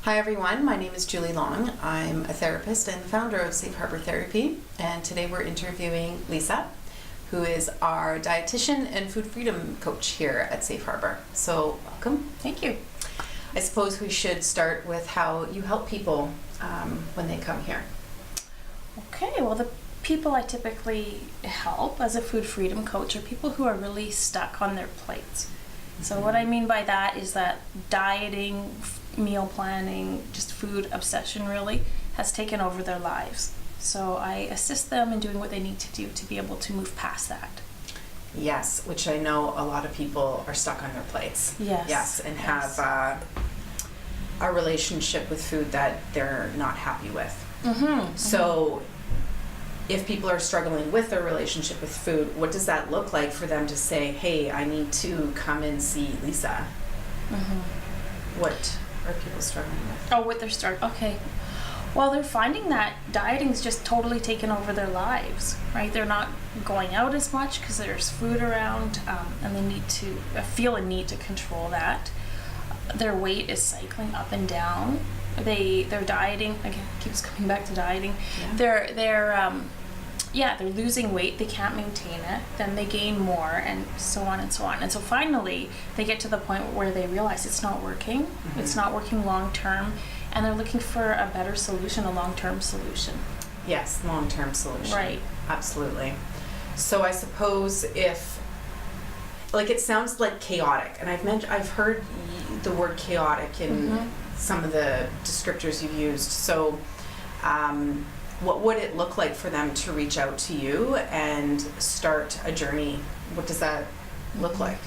Hi everyone, my name is Julie Long. I'm a therapist and founder of Safe Harbor Therapy, and today we're interviewing Lisa, who is our dietitian and food freedom coach here at Safe Harbor. So welcome. Thank you. I suppose we should start with how you help people when they come here. Okay, well, the people I typically help as a food freedom coach are people who are really stuck on their plates. So what I mean by that is that dieting, meal planning, just food obsession really has taken over their lives. So I assist them in doing what they need to do to be able to move past that. Yes, which I know a lot of people are stuck on their plates. Yes. And have a relationship with food that they're not happy with. So if people are struggling with their relationship with food, what does that look like for them to say, hey, I need to come and see Lisa? What are people struggling with? Oh, what they're okay. Well, they're finding that dieting's just totally taken over their lives, right? They're not going out as much because there's food around, and they need to feel a need to control that. Their weight is cycling up and down. They're dieting again. Keeps coming back to dieting. Yeah. They're losing weight. They can't maintain it. Then they gain more, and so on and so on. And so finally, they get to the point where they realize it's not working. It's not working long term, and they're looking for a better solution, a long-term solution. Yes, long-term solution. Right. Absolutely. So I suppose if, like, it sounds like chaotic, and I've heard the word chaotic in some of the descriptors you've used. So what would it look like for them to reach out to you and start a journey? What does that look like?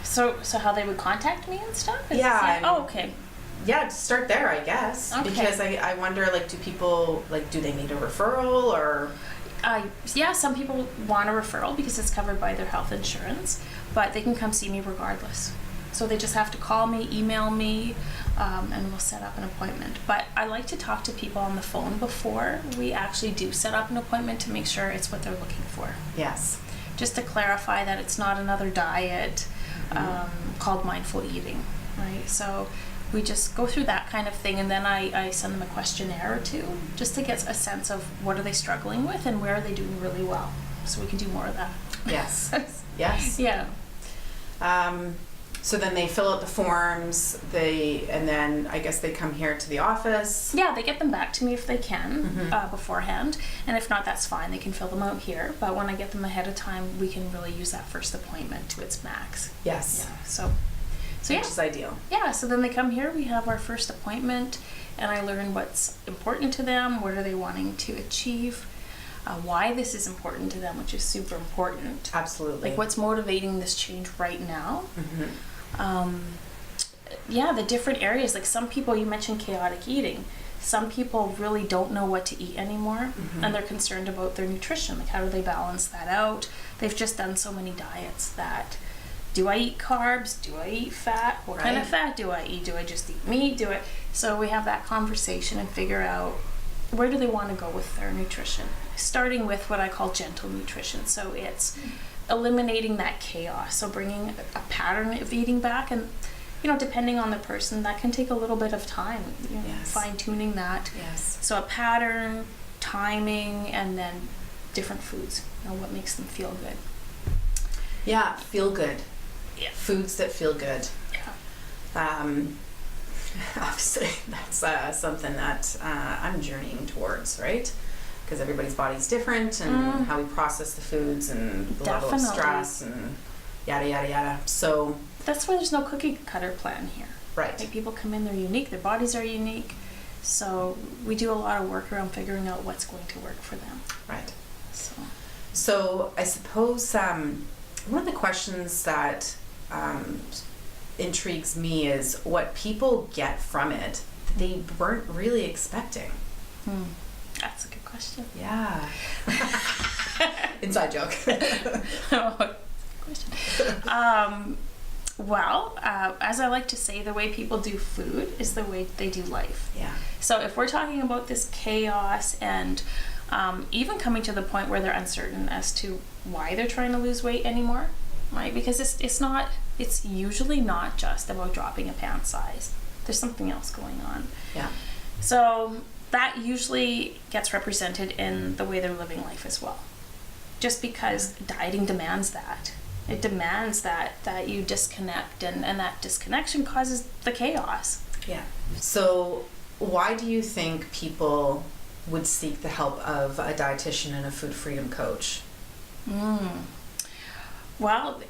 So how they would contact me and stuff? Yeah. Okay. Yeah, to start there, I guess. Okay. Because I wonder, like, do people, like, do they need a referral or? Yeah, some people want a referral because it's covered by their health insurance, but they can come see me regardless. So they just have to call me, email me, and we'll set up an appointment. But I like to talk to people on the phone before we actually do set up an appointment to make sure it's what they're looking for. Yes. Just to clarify that it's not another diet called mindful eating, right? So we just go through that kind of thing, and then I send them a questionnaire or two just to get a sense of what are they struggling with and where are they doing really well, so we can do more of that. Yes. Yes. Yeah. So then they fill out the forms, and then I guess they come here to the office. Yeah, they get them back to me if they can beforehand, and if not, that's fine. They can fill them out here. But when I get them ahead of time, we can really use that first appointment to its max. Yes. Yeah. So Which is ideal. Yeah. So then they come here. We have our first appointment, and I learn what's important to them. What are they wanting to achieve? Why this is important to them, which is super important. Absolutely. Like what's motivating this change right now. The different areas, like some people, you mentioned chaotic eating. Some people really don't know what to eat anymore, and they're concerned about their nutrition. Like, how do they balance that out? They've just done so many diets that, do I eat carbs? Do I eat fat? What kind of fat do I eat? Do I just eat meat? So we have that conversation and figure out where do they want to go with their nutrition, starting with what I call gentle nutrition. So it's eliminating that chaos, so bringing a pattern of eating back, and depending on the person, that can take a little bit of time, fine-tuning that. Yes. So a pattern, timing, and then different foods, what makes them feel good. Yeah, feel good. Yeah. Foods that feel good. Yeah. Obviously that's something that I'm journeying towards, right? Because everybody's body's different, and how we process the foods, and the level of stress, and yada yada yada. So that's why there's no cookie cutter plan here. Right. Like, people come in, they're unique, their bodies are unique, so we do a lot of work around figuring out what's going to work for them. Right. So I suppose one of the questions that intrigues me is what people get from it that they weren't really expecting. That's a good question. Yeah. Inside joke. Question. Well, as I like to say, the way people do food is the way they do life. Yeah. So if we're talking about this chaos and even coming to the point where they're uncertain as to why they're trying to lose weight anymore, right? Because it's usually not just about dropping a pant size. There's something else going on. Yeah. So that usually gets represented in the way they're living life as well. Just because dieting demands that. It demands that you disconnect, and that disconnection causes the chaos. Yeah. So why do you think people would seek the help of a dietitian and a food freedom coach? Well,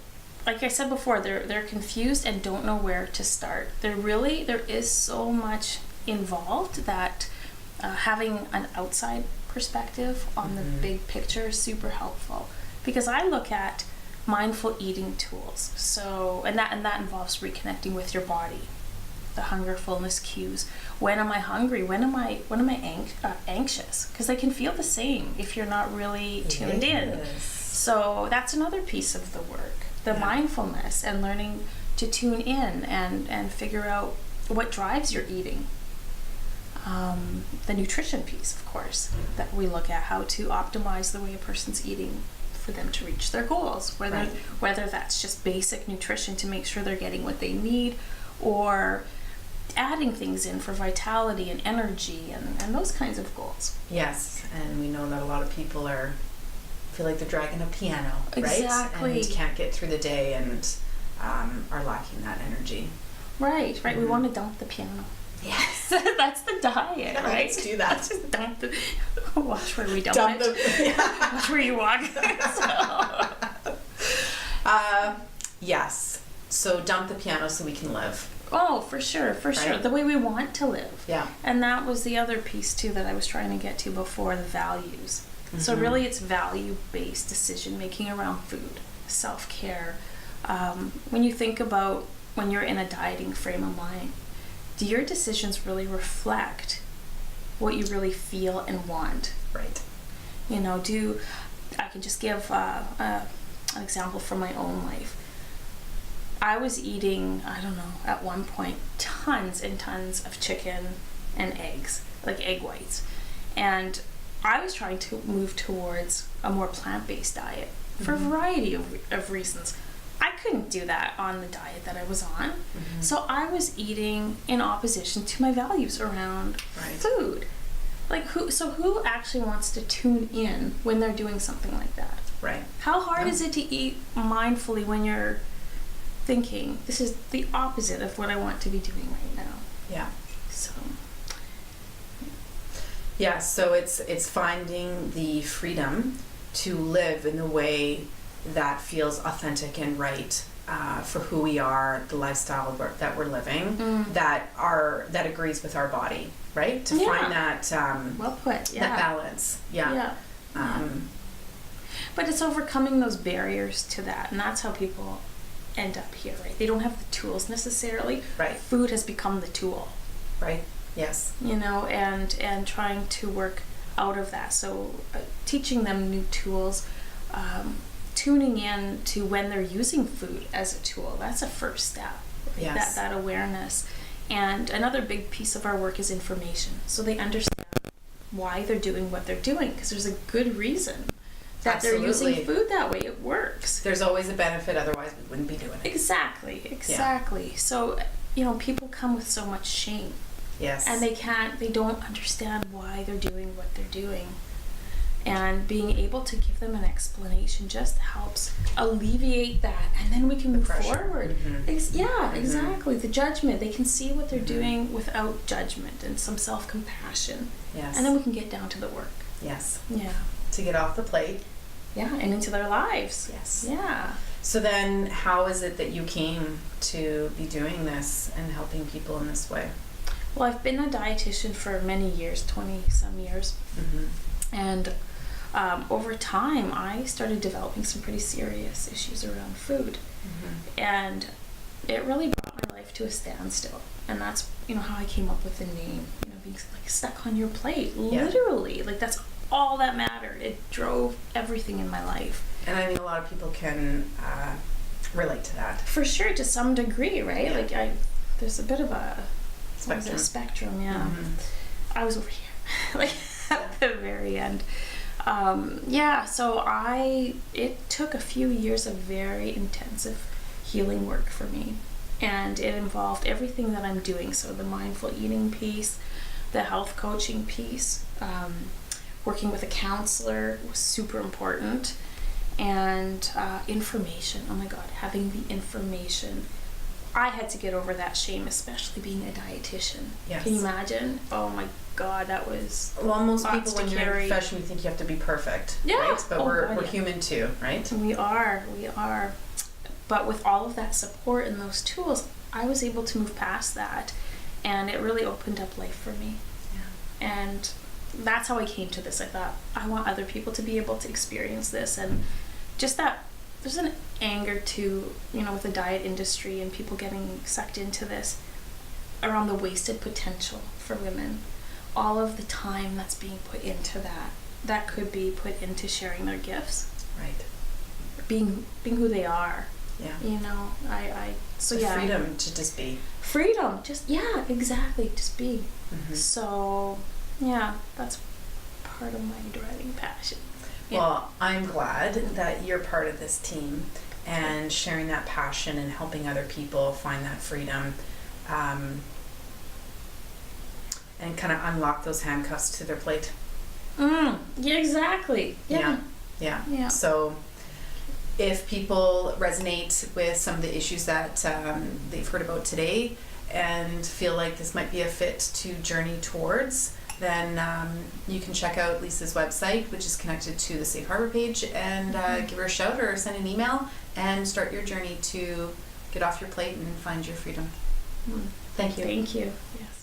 like I said before, they're confused and don't know where to start. There is so much involved that having an outside perspective on the big picture is super helpful. Because I look at mindful eating tools. So, and that involves reconnecting with your body, the hunger, fullness cues. When am I hungry? When am I anxious? Because they can feel the same if you're not really tuned in. So that's another piece of the work, the mindfulness and learning to tune in and figure out what drives your eating. The nutrition piece, of course, that we look at, how to optimize the way a person's eating for them to reach their goals, whether that's just basic nutrition to make sure they're getting what they need, or adding things in for vitality and energy and those kinds of goals. Yes, and we know that a lot of people feel like they're dragging a piano, right? Exactly. And can't get through the day and are lacking that energy. Right. We want to dump the piano. Yes. That's the diet, Yeah, right? let's do that. Just dump the... Watch where we dump it. Watch where you walk. Yes. So dump the piano so we can live. Oh, for sure. The way we want to live. Yeah. And that was the other piece, too, that I was trying to get to before, the values. So really it's value-based decision-making around food, self-care. When you think about when you're in a dieting frame of mind, do your decisions really reflect what you really feel and want? Right. You know, I can just give an example from my own life. I was eating, I don't know, at one point, tons and tons of chicken and eggs, like egg whites. And I was trying to move towards a more plant-based diet for a variety of reasons. I couldn't do that on the diet that I was on. So I was eating in opposition to my values around food. Like who actually wants to tune in when they're doing something like that? Right. How hard is it to eat mindfully when you're thinking, this is the opposite of what I want to be doing right now? Yeah. So yeah, so it's finding the freedom to live in the way that feels authentic and right for who we are, the lifestyle that we're living, that agrees with our body, right? To find that well put, that balance. Yeah. But it's overcoming those barriers to that, and that's how people end up here, right? They don't have the tools necessarily. Right. Food has become the tool. Right. Yes. You know, and trying to work out of that. So teaching them new tools, tuning in to when they're using food as a tool. That's a first step. Right? Yes. That awareness. And another big piece of our work is information. So they understand why they're doing what they're doing, because there's a good reason that they're using food that way. It works. There's always a benefit, otherwise we wouldn't be doing it. Exactly. Yeah. So, you know, people come with so much shame. Yes. And they don't understand why they're doing what they're doing. And being able to give them an explanation just helps alleviate that, and then we can move forward. Exactly. The judgment, they can see what they're doing without judgment and some self-compassion. Yes. And then we can get down to the work. Yes. Yeah. To get off the plate. Yeah, and into their lives. Yes. Yeah. So then how is it that you came to be doing this and helping people in this way? Well, I've been a dietitian for many years, 20-some years. And over time, I started developing some pretty serious issues around food. And it really brought my life to a standstill. And that's, you know, how I came up with the name, you know, being like stuck on your plate, literally. Like, that's all that mattered. It drove everything in my life. And I think a lot of people can relate to that. For sure, to some degree, right? Yeah. Like, there's a bit of a spectrum. I was over here, like at the very end. Yeah, so it took a few years of very intensive healing work for me. And it involved everything that I'm doing. So the mindful eating piece, the health coaching piece, working with a counselor was super important. And information, oh my God, having the information. I had to get over that shame, especially being a dietitian. Yes. Can you imagine? Oh my God, that was Well, most lots people to when you're in a carry. profession, we think you have to be perfect, Yeah. right? But Oh, we're God, yeah. human too, right? We are. But with all of that support and those tools, I was able to move past that, and it really opened up life for me. Yeah. And that's how I came to this. I thought, I want other people to be able to experience this, and just that there's an anger to, with the diet industry and people getting sucked into this around the wasted potential for women. All of the time that's being put into that could be put into sharing their gifts, Right. being who they are. Yeah. So The yeah. freedom to just be. Freedom, exactly, just be. Mhm. So, yeah, that's part of my driving passion. Yeah. Well, I'm glad that you're part of this team and sharing that passion and helping other people find that freedom, and kind of unlock those handcuffs to their plate. Yeah, exactly. Yeah. Yeah. So if people resonate with some of the issues that they've heard about today and feel like this might be a fit to journey towards, then you can check out Lisa's website, which is connected to the Safe Harbor page, and give her a shout or send an email and start your journey to get off your plate and find your freedom. Thank you. Thank you. Yes.